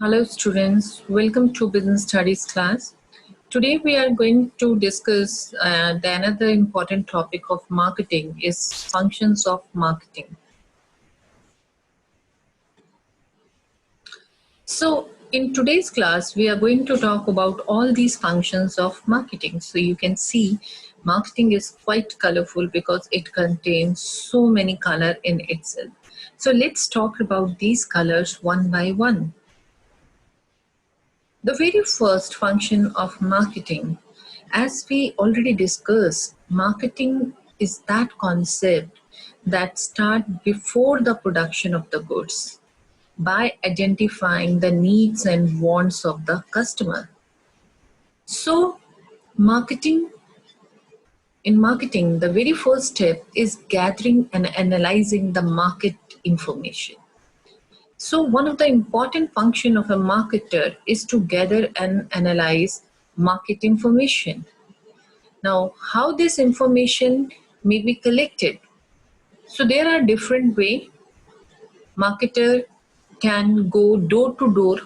Hello students, welcome to Business Studies class. Today we are going to discuss the another important topic of marketing is functions of marketing. So in today's class we are going to talk about all these functions of marketing. So you can see marketing is quite colorful because it contains so many color in itself. So let's talk about these colors one by one. The very first function of marketing, as we already discussed, marketing is that concept that starts before the production of the goods by identifying the needs and wants of the customer. So, marketing in marketing, the very first step is gathering and analyzing the market information. So one of the important function of a marketer is to gather and analyze market information. Now, how this information may be collected? So there are different ways. Marketer can go door to door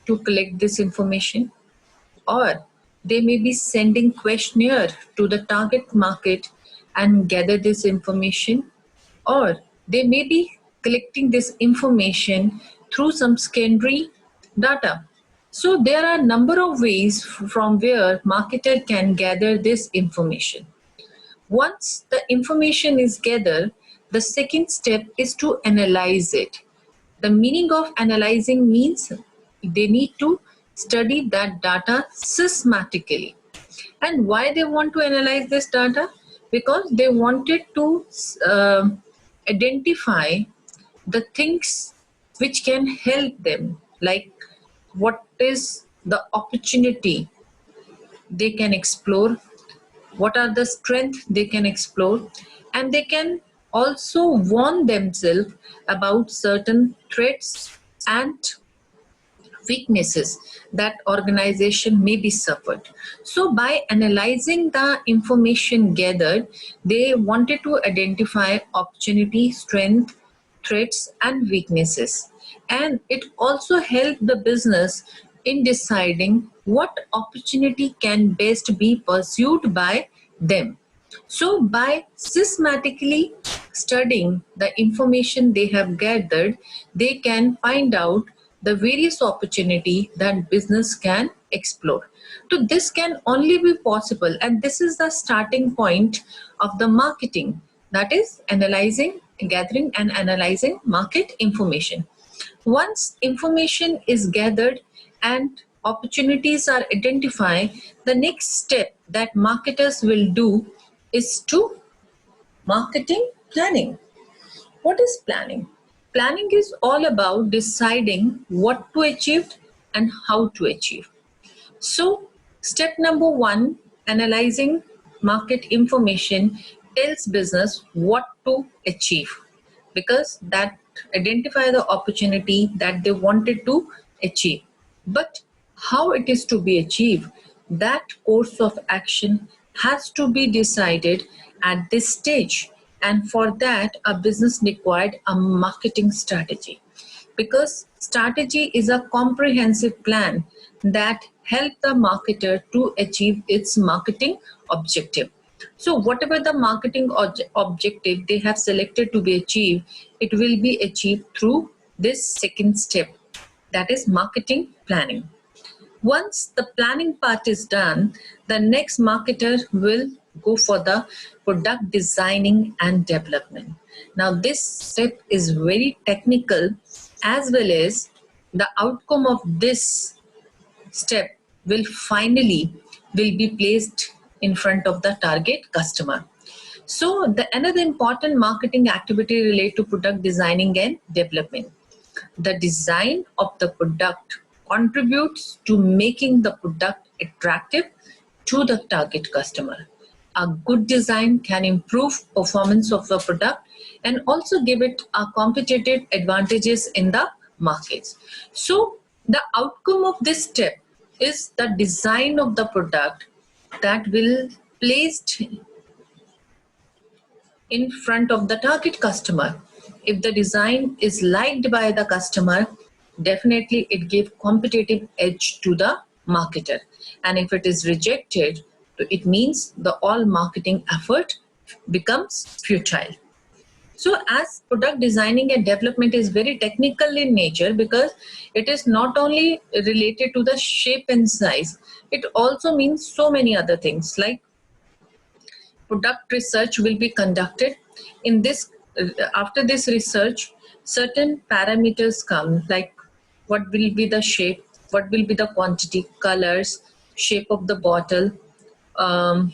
to collect this information, or they may be sending questionnaire to the target market and gather this information, or they may be collecting this information through some secondary data. So there are a number of ways from where marketer can gather this information. Once the information is gathered, the second step is to analyze it. The meaning of analyzing means they need to study that data systematically. And why they want to analyze this data? Because they wanted to identify the things which can help them, like what is the opportunity they can explore, what are the strengths they can explore, and they can also warn themselves about certain threats and weaknesses that organization may be suffered. So by analyzing the information gathered, they wanted to identify opportunity, strength, threats and weaknesses. And it also helped the business in deciding what opportunity can best be pursued by them. So by systematically studying the information they have gathered, they can find out the various opportunity that business can explore. So this can only be possible, and this is the starting point of the marketing, that is analyzing, gathering and analyzing market information. Once information is gathered and opportunities are identified, the next step that marketers will do is to marketing planning. What is planning? Planning is all about deciding what to achieve and how to achieve. So, step number one, analyzing market information tells business what to achieve, because that identify the opportunity that they wanted to achieve. But how it is to be achieved, that course of action has to be decided at this stage. And for that, a business required a marketing strategy, because strategy is a comprehensive plan that help the marketer to achieve its marketing objective. So whatever the marketing objective they have selected to be achieved, it will be achieved through this second step, that is marketing planning. Once the planning part is done, the next marketer will go for the product designing and development. Now this step is very technical, as well as the outcome of this step will be placed in front of the target customer. So the another important marketing activity related to product designing and development. The design of the product contributes to making the product attractive to the target customer. A good design can improve performance of the product and also give it a competitive advantages in the markets. So the outcome of this step is the design of the product that will placed in front of the target customer. If the design is liked by the customer, definitely it gives competitive edge to the marketer. And if it is rejected, it means the all marketing effort becomes futile. So as product designing and development is very technical in nature, because it is not only related to the shape and size, it also means so many other things, like product research will be conducted. In this, after this research, certain parameters come, like what will be the shape, what will be the quantity, colors, shape of the bottle, um,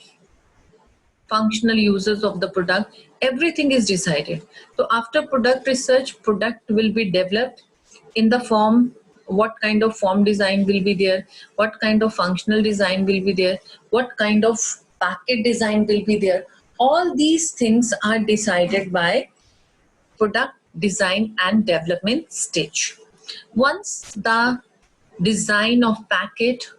functional uses of the product, everything is decided. So after product research, product will be developed in the form, what kind of form design will be there, what kind of functional design will be there, what kind of packet design will be there. All these things are decided by product design and development stage. Once the design of packet,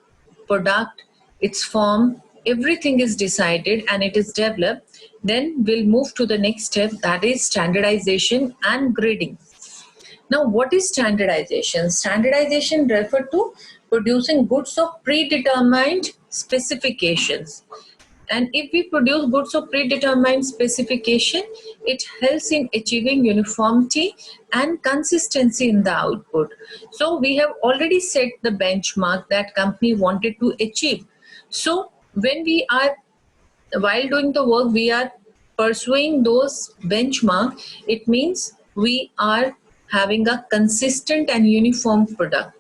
product, its form, everything is decided and it is developed, then we'll move to the next step, that is standardization and grading. Now, what is standardization? Standardization refers to producing goods of predetermined specifications. And if we produce goods of predetermined specification, it helps in achieving uniformity and consistency in the output. So we have already set the benchmark that company wanted to achieve. So when we are, while doing the work, we are pursuing those benchmark, it means we are having a consistent and uniform product.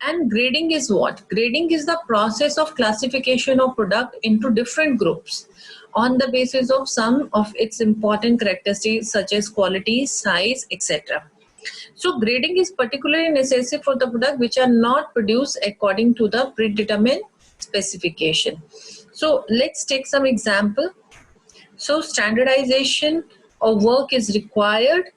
And grading is what? Grading is the process of classification of product into different groups on the basis of some of its important characteristics such as quality, size, etc. So grading is particularly necessary for the product which are not produced according to the predetermined specification. So let's take some example. So standardization of work is required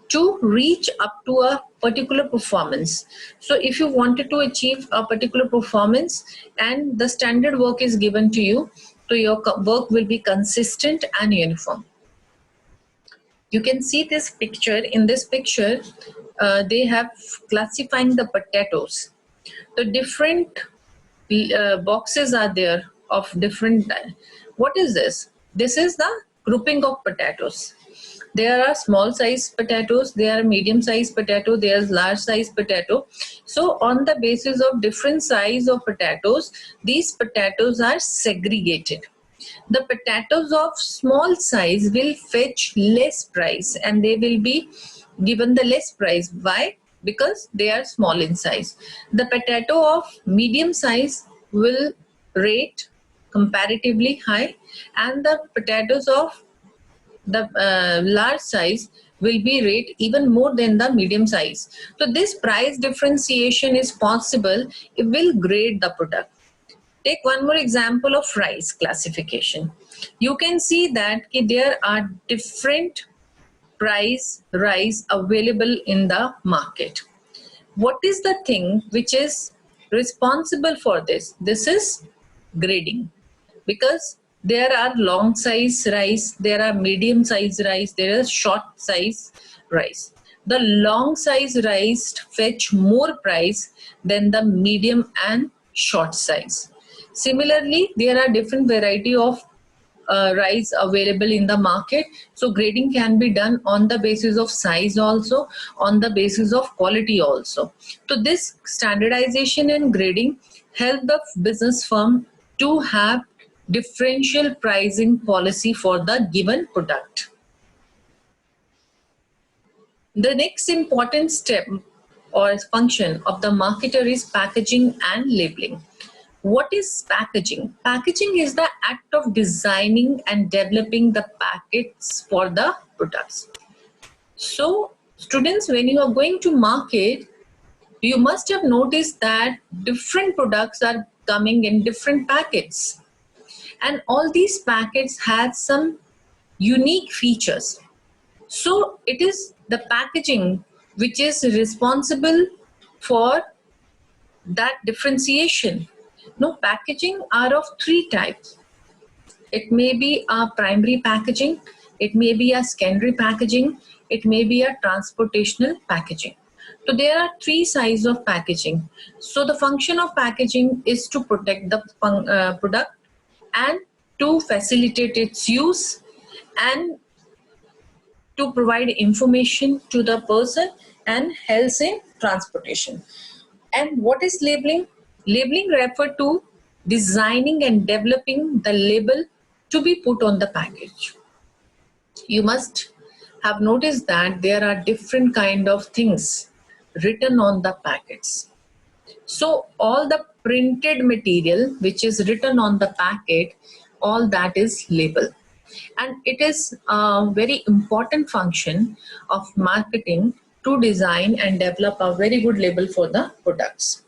to reach up to a particular performance. So if you wanted to achieve a particular performance and the standard work is given to you, so your work will be consistent and uniform. You can see this picture. In this picture, they have classifying the potatoes. The different boxes are there of different. What is this? This is the grouping of potatoes. There are small size potatoes, there are medium size potato, there's large size potato. So on the basis of different size of potatoes, these potatoes are segregated. The potatoes of small size will fetch less price and they will be given the less price. Why? Because they are small in size. The potato of medium size will rate comparatively high, and the potatoes of the large size will be rate even more than the medium size. So this price differentiation is possible. It will grade the product. Take one more example of rice classification. You can see that there are different price rice available in the market. What is the thing which is responsible for this? This is grading, because there are long size rice, there are medium size rice, there is short size rice. The long size rice fetch more price than the medium and short size. Similarly, there are different variety of rice available in the market. So grading can be done on the basis of size also, on the basis of quality also. So this standardization and grading help the business firm to have differential pricing policy for the given product. The next important step or function of the marketer is packaging and labeling. What is packaging? Packaging is the act of designing and developing the packets for the products. So, students, when you are going to market, you must have noticed that different products are coming in different packets. And all these packets have some unique features. So, it is the packaging which is responsible for that differentiation. No, packaging are of three types. It may be a primary packaging, it may be a secondary packaging, it may be a transportational packaging. So there are three sides of packaging. So the function of packaging is to protect the product and to facilitate its use and to provide information to the person and helps in transportation. And what is labeling? Labeling refer to designing and developing the label to be put on the package. You must have noticed that there are different kind of things written on the packets. So all the printed material which is written on the packet, all that is label. And it is a very important function of marketing to design and develop a very good label for the products.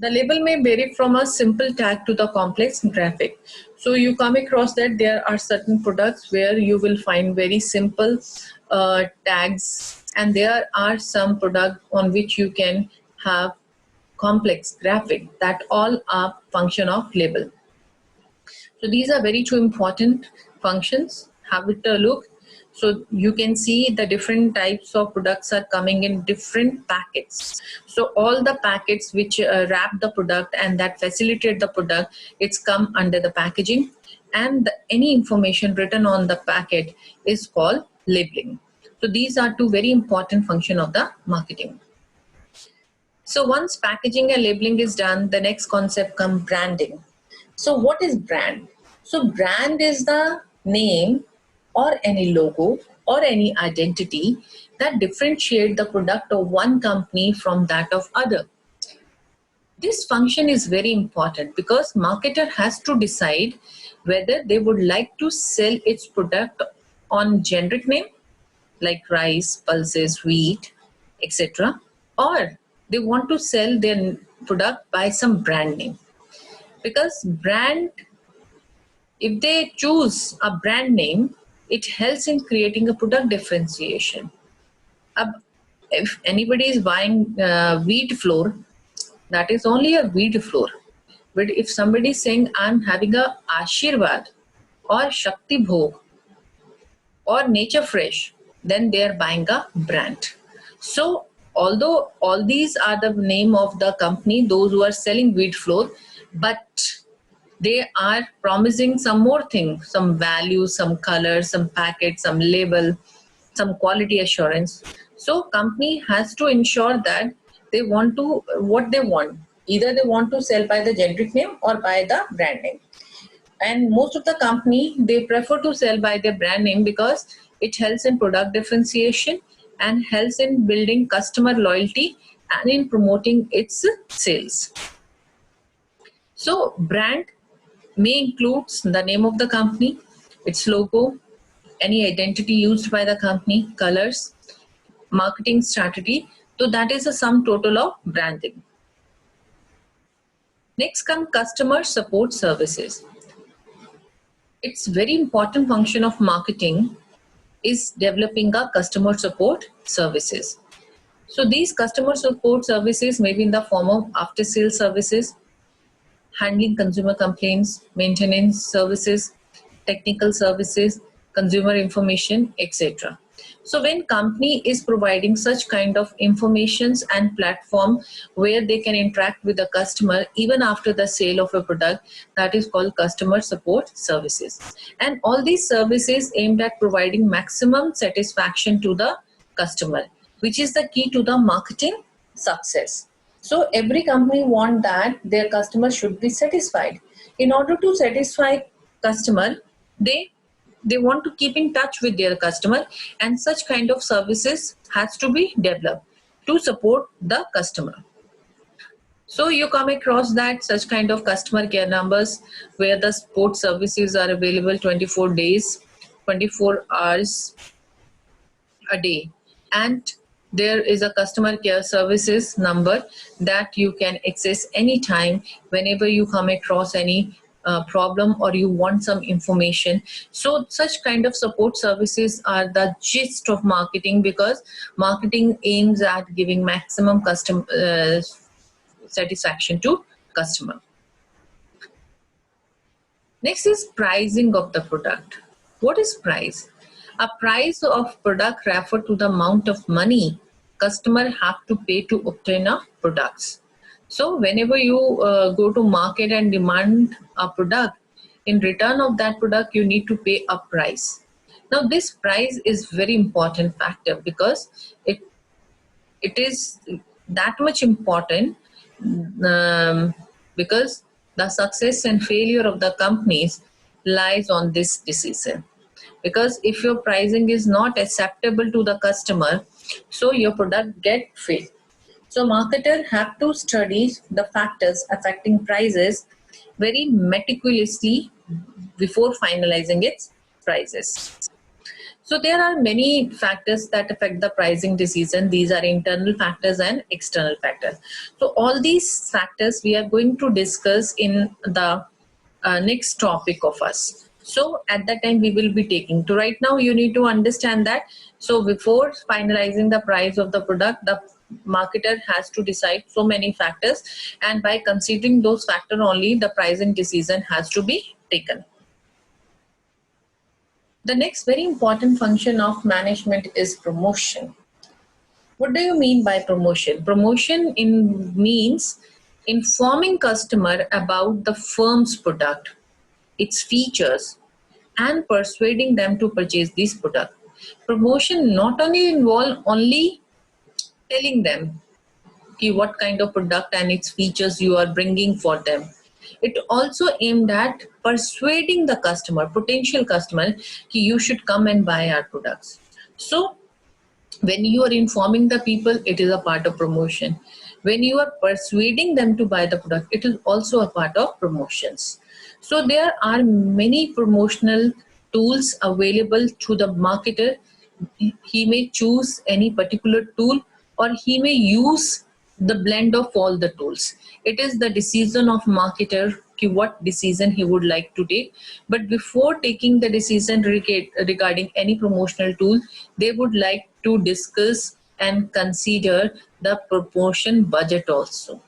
The label may vary from a simple tag to the complex graphic. So you come across that there are certain products where you will find very simple tags, and there are some products on which you can have complex graphic. That all are function of label. So these are very two important functions. Have it a look. So you can see the different types of products are coming in different packets. So all the packets which wrap the product and that facilitate the product, it's come under the packaging, and any information written on the packet is called labeling. So these are two very important functions of the marketing. So once packaging and labeling is done, the next concept comes branding. So what is brand? So brand is the name or any logo or any identity that differentiate the product of one company from that of other. This function is very important because marketer has to decide whether they would like to sell its product on generic name like rice, pulses, wheat, etc., or they want to sell their product by some brand name. Because brand, if they choose a brand name, it helps in creating a product differentiation. If anybody is buying wheat flour, that is only a wheat flour. But if somebody is saying I'm having a Ashirvad or Shakti Bhog or Nature Fresh, then they are buying a brand. So although all these are the name of the company, those who are selling wheat flour, but they are promising some more things, some value, some color, some packet, some label, some quality assurance. So company has to ensure that they want to, what they want. Either they want to sell by the generic name or by the brand name. And most of the company, they prefer to sell by their brand name because it helps in product differentiation and helps in building customer loyalty and in promoting its sales. So brand may include the name of the company, its logo, any identity used by the company, colors, marketing strategy. So that is a sum total of branding. Next come customer support services. It's very important function of marketing is developing a customer support services. So these customer support services may be in the form of after sales services, handling consumer complaints, maintenance services, technical services, consumer information, etc. So when company is providing such kind of informations and platform where they can interact with the customer even after the sale of a product, that is called customer support services. And all these services aimed at providing maximum satisfaction to the customer, which is the key to the marketing success. So every company want that their customers should be satisfied. In order to satisfy customer, they want to keep in touch with their customer, and such kind of services has to be developed to support the customer. So you come across that such kind of customer care numbers where the support services are available 24 days, 24 hours a day, and there is a customer care services number that you can access anytime whenever you come across any problem or you want some information. So such kind of support services are the gist of marketing, because marketing aims at giving maximum customer satisfaction to customer. Next is pricing of the product. What is price? A price of product refer to the amount of money customer have to pay to obtain a products. So whenever you go to market and demand a product, in return of that product, you need to pay a price. Now this price is very important factor because it is that much important, because the success and failure of the companies lies on this decision. Because if your pricing is not acceptable to the customer, so your product get failed. So marketer have to study the factors affecting prices very meticulously before finalizing its prices. So there are many factors that affect the pricing decision. These are internal factors and external factors. So all these factors we are going to discuss in the next topic of us. So at that time we will be taking. So right now you need to understand that. So before finalizing the price of the product, the marketer has to decide so many factors, and by considering those factors only, the pricing decision has to be taken. The next very important function of management is promotion. What do you mean by promotion? Promotion means informing customer about the firm's product, its features, and persuading them to purchase this product. Promotion not only involve only telling them what kind of product and its features you are bringing for them. It also aimed at persuading the customer, potential customer, you should come and buy our products. So when you are informing the people, it is a part of promotion. When you are persuading them to buy the product, it is also a part of promotions. So there are many promotional tools available to the marketer. He may choose any particular tool, or he may use the blend of all the tools. It is the decision of marketer what decision he would like to take. But before taking the decision regarding any promotional tool, they would like to discuss and consider the promotion budget also.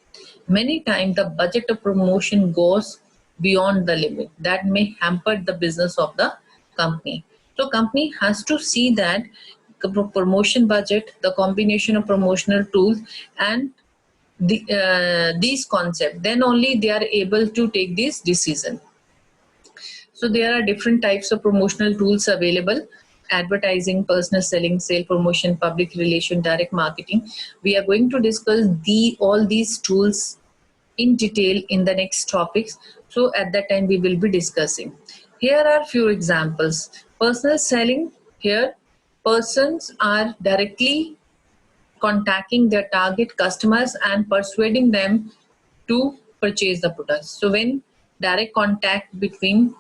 Many times the budget of promotion goes beyond the limit. That may hamper the business of the company. So company has to see that promotion budget, the combination of promotional tools, and these concepts, then only they are able to take this decision. So there are different types of promotional tools available: advertising, personal selling, sale promotion, public relation, direct marketing. We are going to discuss all these tools in detail in the next topics. So at that time we will be discussing. Here are few examples. Personal selling, here persons are directly contacting their target customers and persuading them to purchase the products. So when direct contact between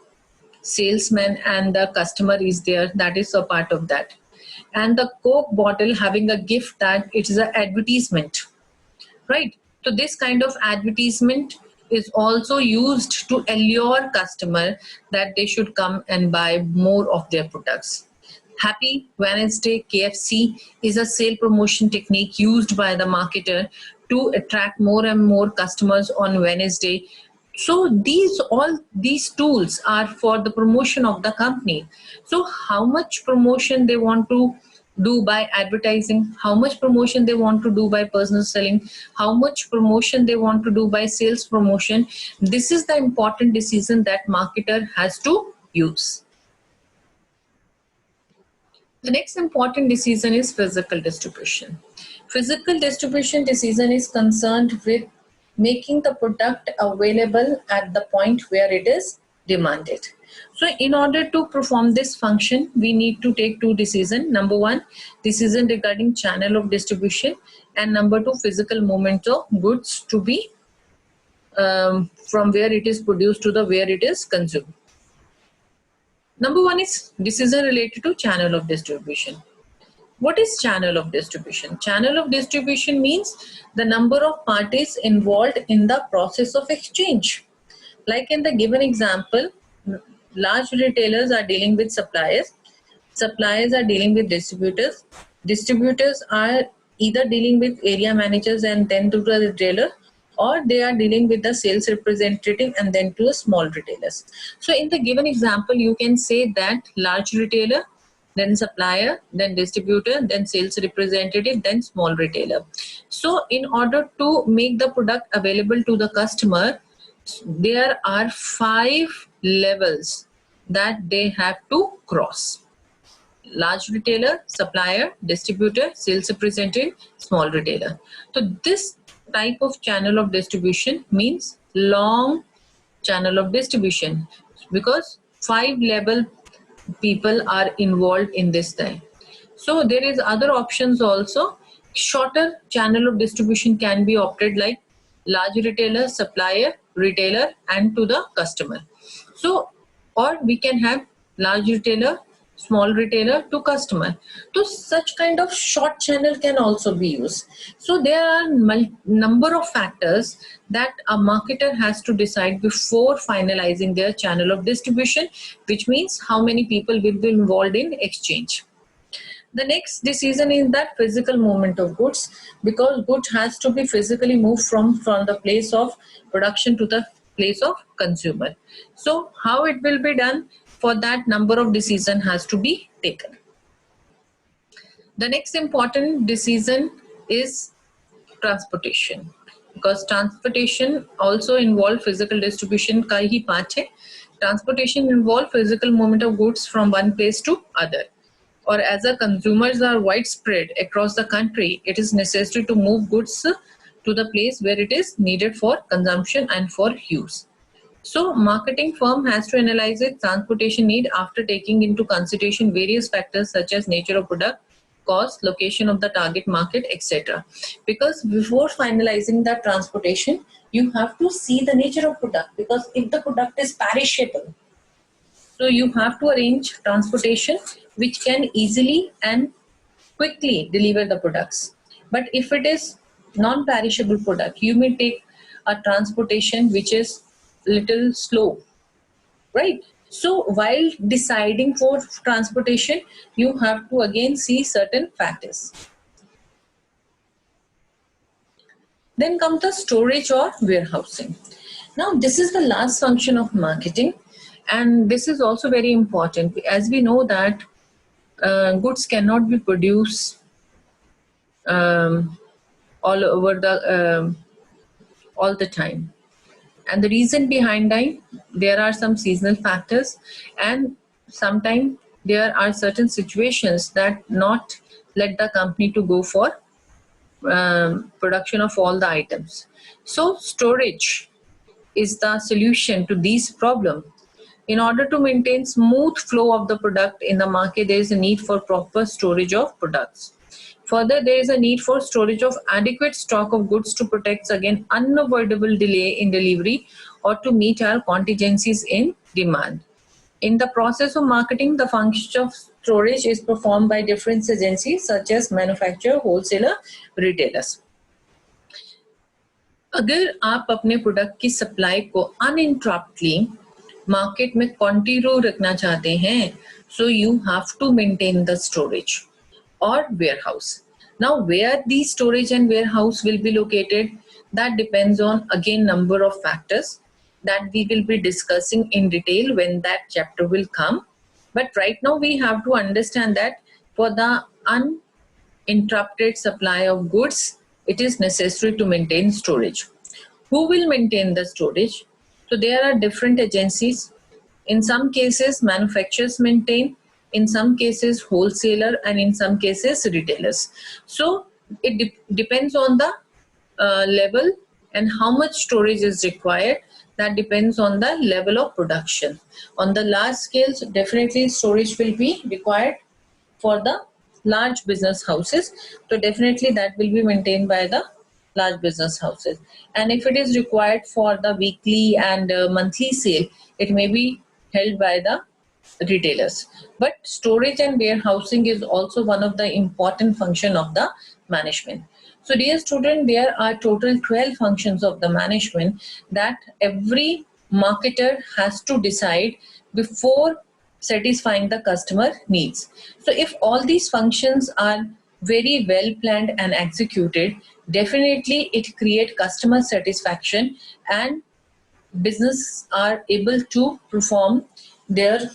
salesman and the customer is there, that is a part of that. And the Coke bottle having a gift, that it is an advertisement, right? So this kind of advertisement is also used to allure customer that they should come and buy more of their products. Happy Wednesday KFC is a sale promotion technique used by the marketer to attract more and more customers on Wednesday. So these tools are for the promotion of the company. So how much promotion they want to do by advertising, how much promotion they want to do by personal selling, how much promotion they want to do by sales promotion, this is the important decision that marketer has to use. The next important decision is physical distribution. Physical distribution decision is concerned with making the product available at the point where it is demanded. So in order to perform this function, we need to take two decisions. Number one, decision regarding channel of distribution, and number two, physical movement of goods to be from where it is produced to the where it is consumed. Number one is decision related to channel of distribution. What is channel of distribution? Channel of distribution means the number of parties involved in the process of exchange. Like in the given example, large retailers are dealing with suppliers. Suppliers are dealing with distributors. Distributors are either dealing with area managers and then to the retailer, or they are dealing with the sales representative and then to the small retailers. So in the given example, you can say that large retailer then supplier, then distributor, then sales representative, then small retailer. So in order to make the product available to the customer, there are 5 levels that they have to cross: large retailer, supplier, distributor, sales representative, small retailer. So this type of channel of distribution means long channel of distribution, because 5 level people are involved in this time. So there is other options also. Shorter channel of distribution can be opted, like large retailer, supplier, retailer, and to the customer. So, or we can have large retailer, small retailer to customer. So such kind of short channel can also be used. So there are number of factors that a marketer has to decide before finalizing their channel of distribution, which means how many people will be involved in exchange. The next decision is that physical movement of goods, because goods has to be physically moved from the place of production to the place of consumer. So how it will be done? For that, number of decision has to be taken. The next important decision is transportation, because transportation also involve physical distribution का ही part है. Transportation involve physical movement of goods from one place to other. Or as the consumers are widespread across the country, it is necessary to move goods to the place where it is needed for consumption and for use. So marketing firm has to analyze its transportation need after taking into consideration various factors such as nature of product, cost, location of the target market, etc. Because before finalizing the transportation, you have to see the nature of product, because if the product is perishable, so you have to arrange transportation which can easily and quickly deliver the products. But if it is non-perishable product, you may take a transportation which is little slow, right? So while deciding for transportation, you have to again see certain factors. Then comes the storage or warehousing. Now this is the last function of marketing, and this is also very important, as we know that goods cannot be produced all over the all the time. And the reason behind that, there are some seasonal factors, and sometimes there are certain situations that not let the company to go for production of all the items. So storage is the solution to these problems. In order to maintain smooth flow of the product in the market, there is a need for proper storage of products. Further, there is a need for storage of adequate stock of goods to protect against unavoidable delay in delivery or to meet our contingencies in demand. In the process of marketing, the function of storage is performed by different agencies such as manufacturer, wholesaler, retailers. अगर आप अपने product की supply को अनइंटरप्टली market में continue रखना चाहते हैं, so you have to maintain the storage or warehouse. Now where the storage and warehouse will be located, that depends on again number of factors that we will be discussing in detail when that chapter will come. But right now we have to understand that for the uninterrupted supply of goods, it is necessary to maintain storage. Who will maintain the storage? So there are different agencies. In some cases, manufacturers maintain, in some cases, wholesaler, and in some cases, retailers. So it depends on the level and how much storage is required. That depends on the level of production. On the large scales, definitely storage will be required for the large business houses. So definitely that will be maintained by the large business houses. And if it is required for the weekly and monthly sale, it may be held by the retailers. But storage and warehousing is also one of the important function of the management. So dear student, there are total 12 functions of the management that every marketer has to decide before satisfying the customer needs. So if all these functions are very well planned and executed, definitely it creates customer satisfaction and business are able to perform their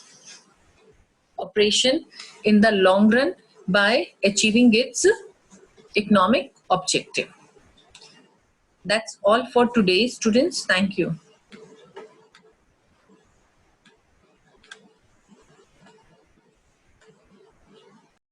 operation in the long run by achieving its economic objective. That's all for today, students. Thank you.